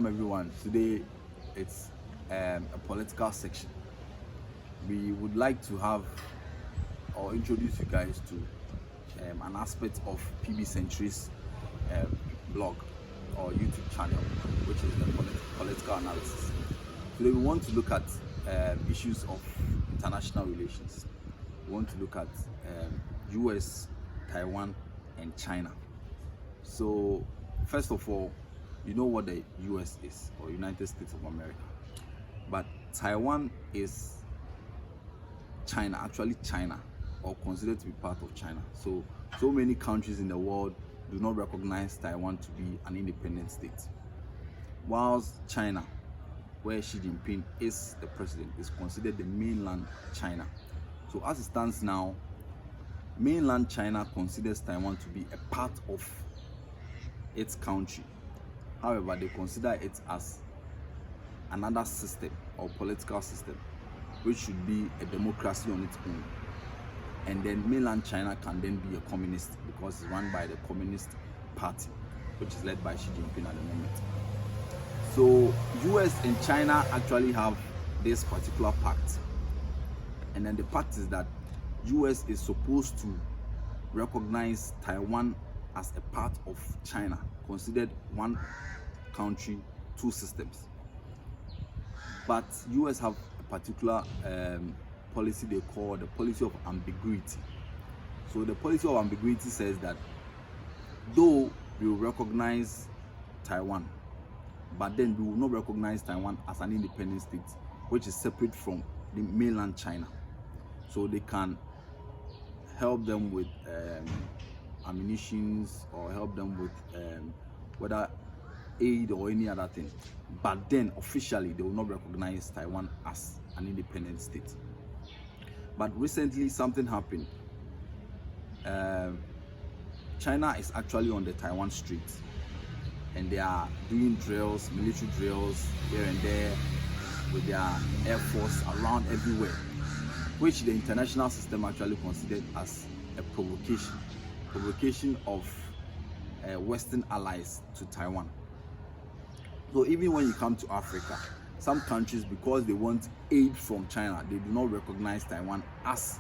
Everyone, today it's a political section. We would like to have or introduce you guys to an aspect of PB Century's um, blog or YouTube channel, which is the political analysis. Today we want to look at issues of international relations. We want to look at US, Taiwan, and China. So first of all, you know what the US is, or United States of America, but Taiwan is China, actually China, or considered to be part of China. So many countries in the world do not recognize Taiwan to be an independent state, whilst China, where Xi Jinping is the president, is considered the mainland China. So as it stands now, mainland China considers Taiwan to be a part of its country. However, they consider it as another system or political system, which should be a democracy on its own. And then mainland China can then be a communist because it's run by the Communist Party, which is led by Xi Jinping at the moment. So US and China actually have this particular pact. And then the pact is that US is supposed to recognize Taiwan as a part of China, considered one country, two systems. But US have a particular policy they call the policy of ambiguity. So the policy of ambiguity says that though we will recognize Taiwan, but then we will not recognize Taiwan as an independent state, which is separate from the mainland China. So they can help them with ammunitions or help them with whether aid or any other thing, but then officially they will not recognize Taiwan as an independent state. But recently something happened. China is actually on the Taiwan streets, and they are doing drills, military drills here and there with their air force around everywhere, which the international system actually considered as a provocation of Western allies to Taiwan. So even when you come to Africa, some countries, because they want aid from China, they do not recognize Taiwan as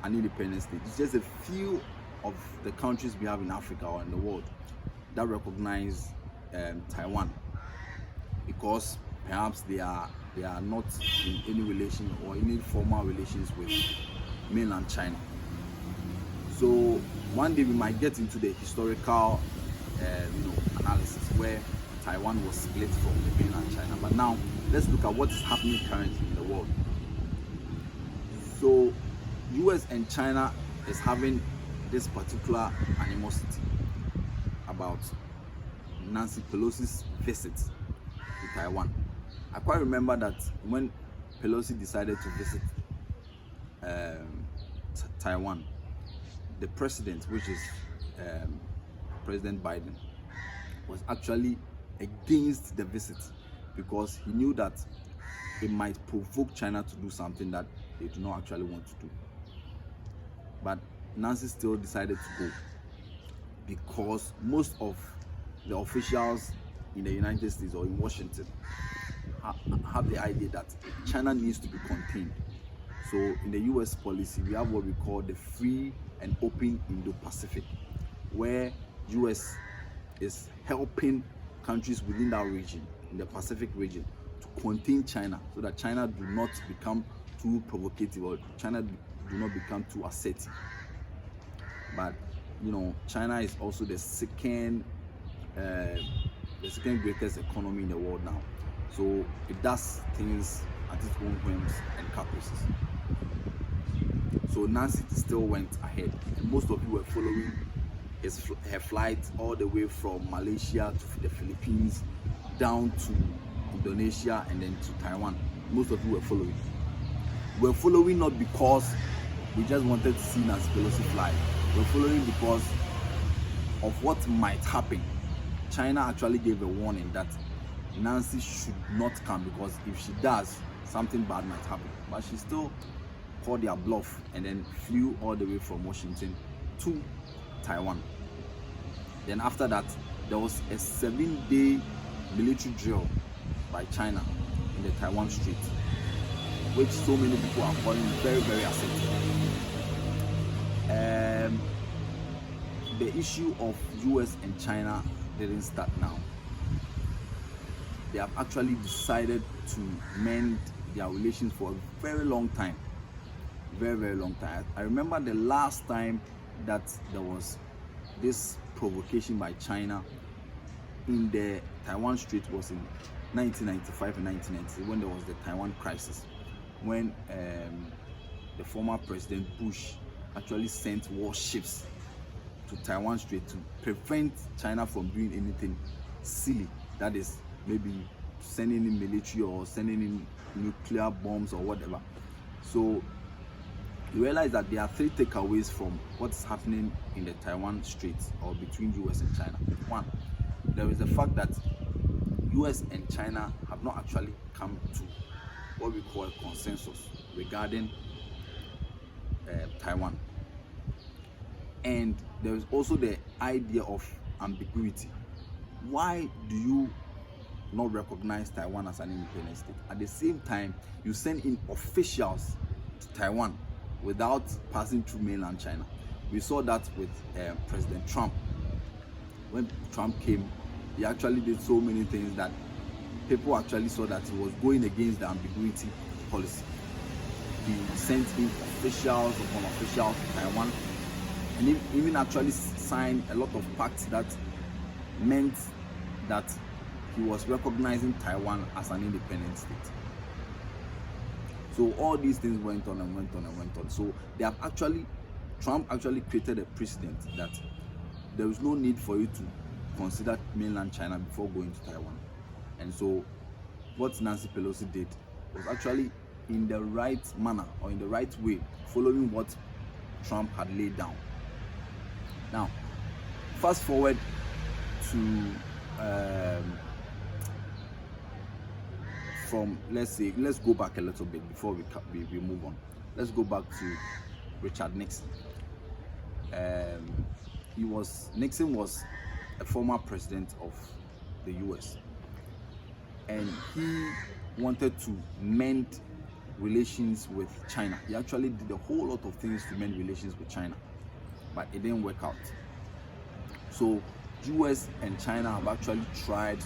an independent state. It's just a few of the countries we have in Africa or in the world that recognize Taiwan, because perhaps they are not in any relation or any formal relations with mainland China. So one day we might get into the historical analysis where Taiwan was split from the mainland China. But now let's look at what is happening currently in the world. So US and China is having this particular animosity about Nancy Pelosi's visit to Taiwan. I quite remember that when Pelosi decided to visit Taiwan, the president, which is President Biden, was actually against the visit because he knew that it might provoke China to do something that they do not actually want to do. But Nancy still decided to go because most of the officials in the United States or in Washington have the idea that China needs to be contained. So in the US policy, we have what we call the free and open Indo-Pacific, where US is helping countries within that region, in the Pacific region, to contain China so that China do not become too provocative or China do not become too assertive. But China is also the second greatest economy in the world now. So it does things at its own whims and caprices. So Nancy still went ahead, and most of you were following her flight all the way from Malaysia to the Philippines, down to Indonesia, and then to Taiwan. Most of you were following. We're following not because we just wanted to see Nancy Pelosi fly. We're following because of what might happen. China actually gave a warning that Nancy should not come, because if she does, something bad might happen. But she still called their bluff and then flew all the way from Washington to Taiwan. Then after that, there was a 7-day military drill by China in the Taiwan Strait, which so many people are calling very, very assertive. The issue of US and China didn't start now. They have actually decided to mend their relations for a very long time. Very, very long time. I remember the last time that there was this provocation by China in the Taiwan Strait was in 1995 and 1990, when there was the Taiwan crisis, when the former President Bush actually sent warships to Taiwan Strait to prevent China from doing anything silly, that is maybe sending in military or sending in nuclear bombs or whatever. So you realize that there are three takeaways from what's happening in the Taiwan Strait or between US and China. One, there is the fact that US and China have not actually come to what we call a consensus regarding Taiwan. And there is also the idea of ambiguity. Why do you not recognize Taiwan as an independent state? At the same time, you send in officials to Taiwan without passing through mainland China. We saw that with President Trump. When Trump came, he actually did so many things that people actually saw that he was going against the ambiguity policy. He sent in officials upon officials to Taiwan, and he even actually signed a lot of pacts that meant that he was recognizing Taiwan as an independent state. So all these things went on and went on and went on. So they have actually, Trump actually created a precedent that there is no need for you to consider mainland China before going to Taiwan. And so what Nancy Pelosi did was actually in the right manner or in the right way, following what Trump had laid down. Now, fast forward to let's go back a little bit before we move on. Let's go back to Richard Nixon. Nixon was a former president of the US, and he wanted to mend relations with China. He actually did a whole lot of things to mend relations with China, but it didn't work out. So US and China have actually tried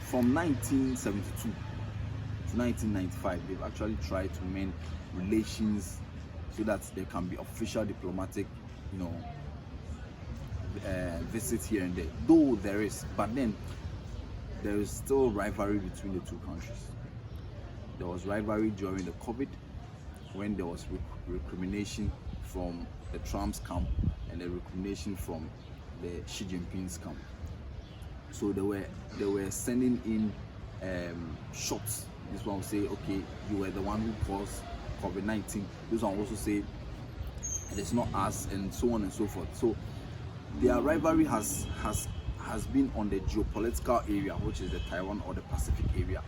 from 1972 to 1995. They've actually tried to mend relations so that there can be official diplomatic, visits here and there. Though there is, but then there is still rivalry between the two countries. There was rivalry during the COVID, when there was recrimination from the Trump's camp and the recrimination from the Xi Jinping's camp. So they were sending in shots. This one will say, okay, you were the one who caused COVID-19. This one will also say, it's not us, and so on and so forth. So their rivalry has been on the geopolitical area, which is the Taiwan or the Pacific area.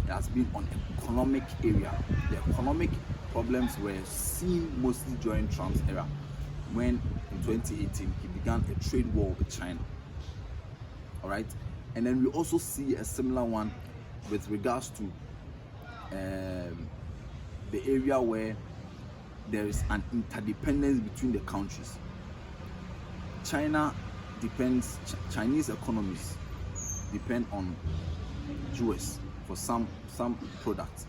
It has been on economic area. The economic problems were seen mostly during Trump's era, when in 2018 he began a trade war with China. All right, and then we also see a similar one with regards to the area where there is an interdependence between the countries. Chinese economies depend on US for some products,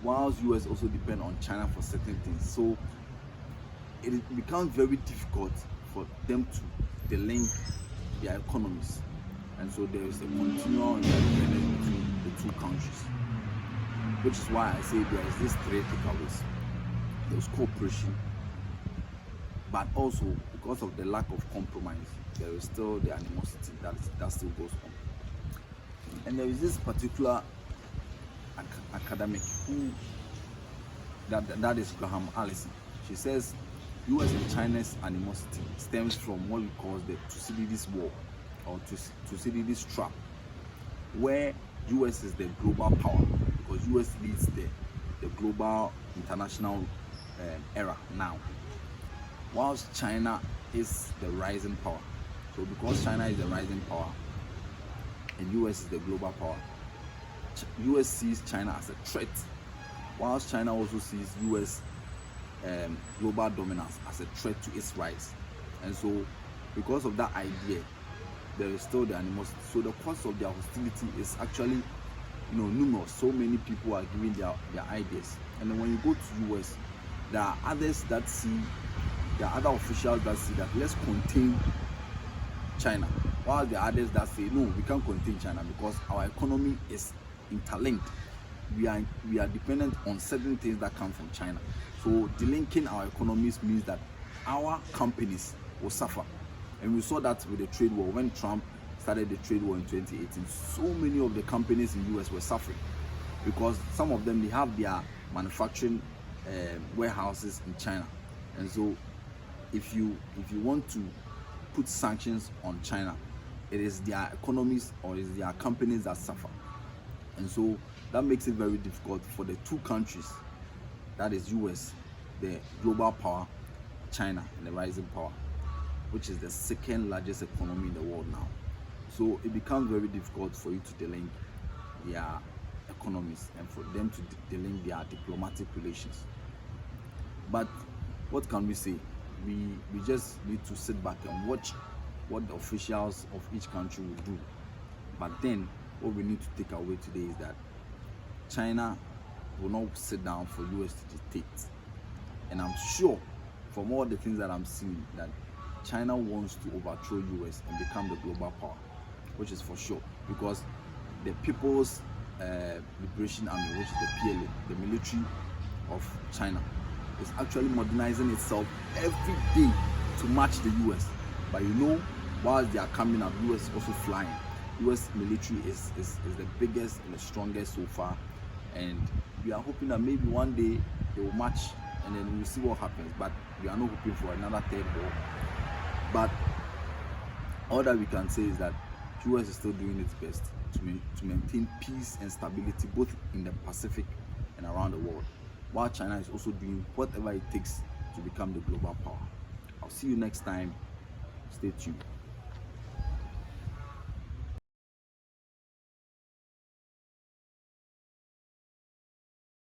whilst US also depend on China for certain things. So it becomes very difficult for them to link their economies, and so there is a continual interdependence between the two countries, which is why I say there is this three takeaways. There's cooperation, but also because of the lack of compromise, there is still the animosity that still goes on. And there is this particular academic who that is Graham Allison. She says US and China's animosity stems from what we call the Thucydides war, or Thucydides trap, where US is the global power because US leads the global international era now, whilst China is the rising power. So because China is the rising power, and US is the global power. US sees China as a threat, whilst China also sees US global dominance as a threat to its rise. And so because of that idea, there is still the animosity. So the cause of their hostility is actually, numerous. So many people are giving their ideas. And then when you go to US, there are others that see, there are other officials that see that let's contain China, while there are others that say no, we can't contain China because our economy is interlinked. We are dependent on certain things that come from China. So delinking our economies means that our companies will suffer. And we saw that with the trade war. When Trump started the trade war in 2018, so many of the companies in the US were suffering because some of them, they have their manufacturing warehouses in China. And so if you want to put sanctions on China, it is their economies or it is their companies that suffer. And so that makes it very difficult for the two countries, that is US, the global power, China, and the rising power, which is the second largest economy in the world now. So it becomes very difficult for you to delink their economies and for them to delink their diplomatic relations. But what can we say? We just need to sit back and watch what the officials of each country will do. But then what we need to take away today is that China will not sit down for US to dictate. And I'm sure from all the things that I'm seeing that China wants to overthrow US and become the global power, which is for sure, because the People's Liberation Army, which is the PLA, the military of China, is actually modernizing itself every day to match the US. But while they are coming up, US is also flying. US military is the biggest and the strongest so far, and we are hoping that maybe one day they will match, and then we'll see what happens. But we are not hoping for another third war. But all that we can say is that US is still doing its best to maintain peace and stability both in the Pacific and around the world, while China is also doing whatever it takes to become the global power. I'll see you next time. Stay tuned.